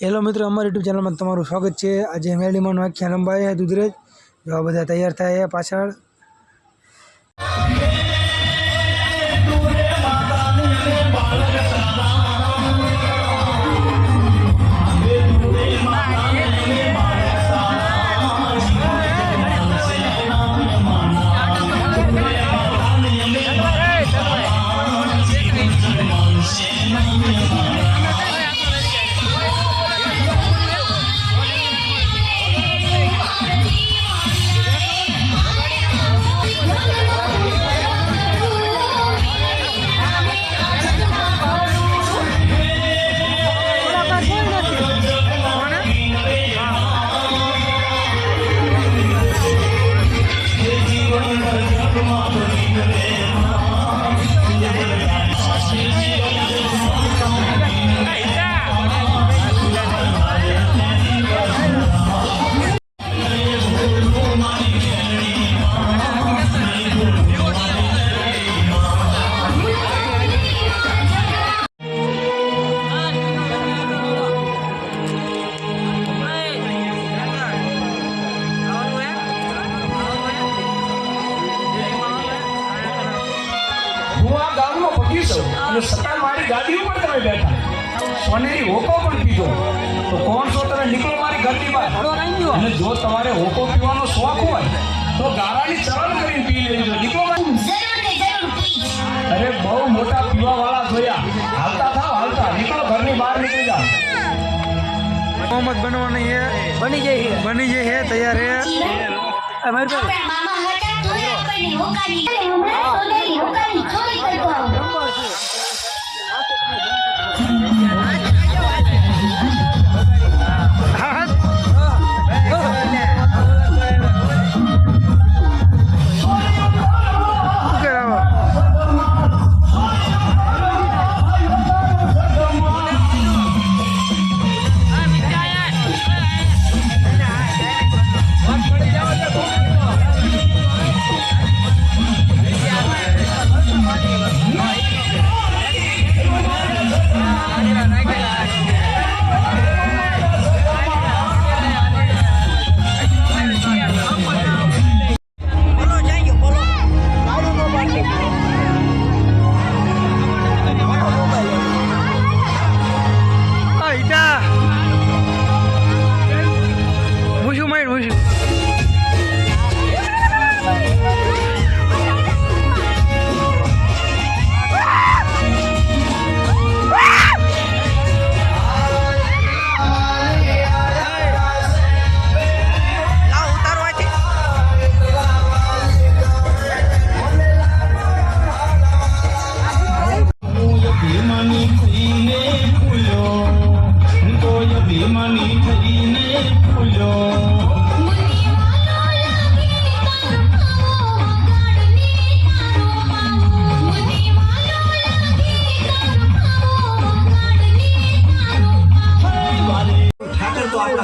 Hello મિત્રો, અમારી YouTube ચેનલમાં તમારું સ્વાગત છે। આજે મેળીમાંનો આખ્યા લંબાઈ દુધરેજ જો બધા તૈયાર થાય પાછળ सत्ता मारी गाड़ी ऊपर તમે બેઠા સોનેરી હોકો પણ પીધો તો કોણ છો તમે નીકળો મારી ઘરની બહાર અને જો તમારે હોકો પીવાનો શોખ હોય તો ગારાની ચરણ કરીને પી લેજો નીકળો જરૂર ને જરૂર પી અરે બહુ મોટા પીવા વાળા જોયા હાલતા થાવ હાલતા નીકળો ઘરની બહાર નીકળી જાઓ मोहम्मद बनवानी है बनी जे है तैयार है हमारे पे मामा हटा तो अपने होकानी हमने सोनेरी होकानी चोरी करतो आવો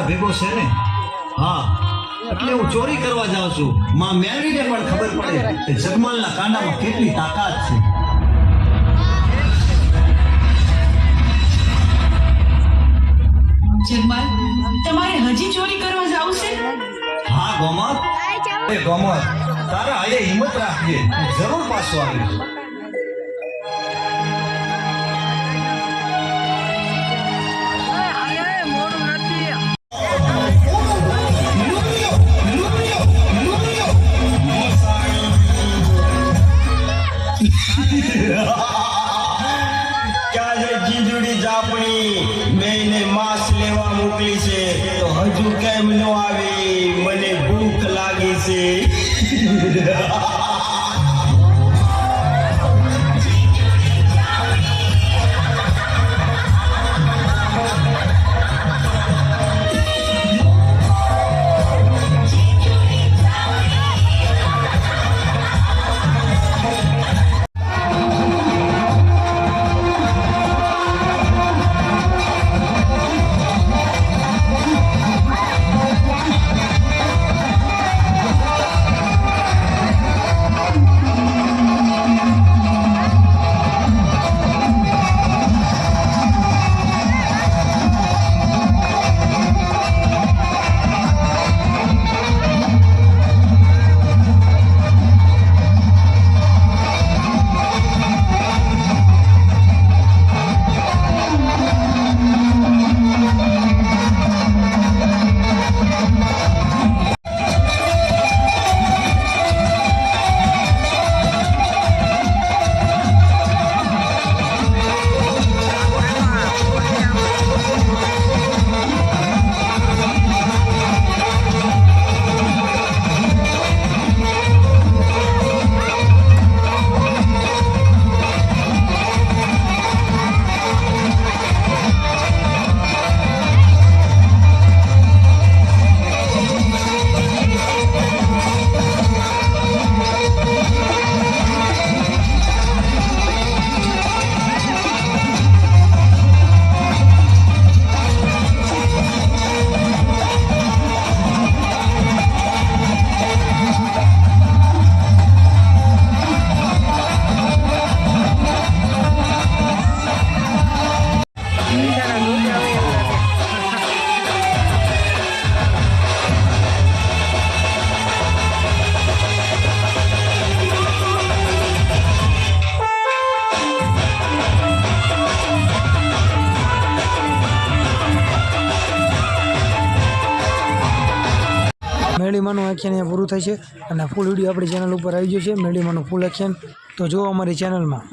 ભેગો છે ને હા એટલે હું ચોરી કરવા જાઉં છું માં મેળવીને પણ ખબર પડે કે જગમાલના કાંડામાં કેટલી તાકાત છે જગમાલ તમારે હજી ચોરી કરવા જાવ છે હા ગોમત એ ગોમત તારા આયે હિંમત રાખજે જરૂર પાછો આવીશ क्या है जीजुड़ी जापणी मैंने मांस लेवा मोकली છે તો હજુ કેમ નો આવી મને ભૂખ લાગી છે મેળીમાનું આખ્યાન અહીંયા પૂરું થાય છે અને ફૂલ વિડીયો આપણી ચેનલ ઉપર આવી ગયો છે મેળીમાનું ફૂલ આખ્યાન. તો જો અમારી ચેનલમાં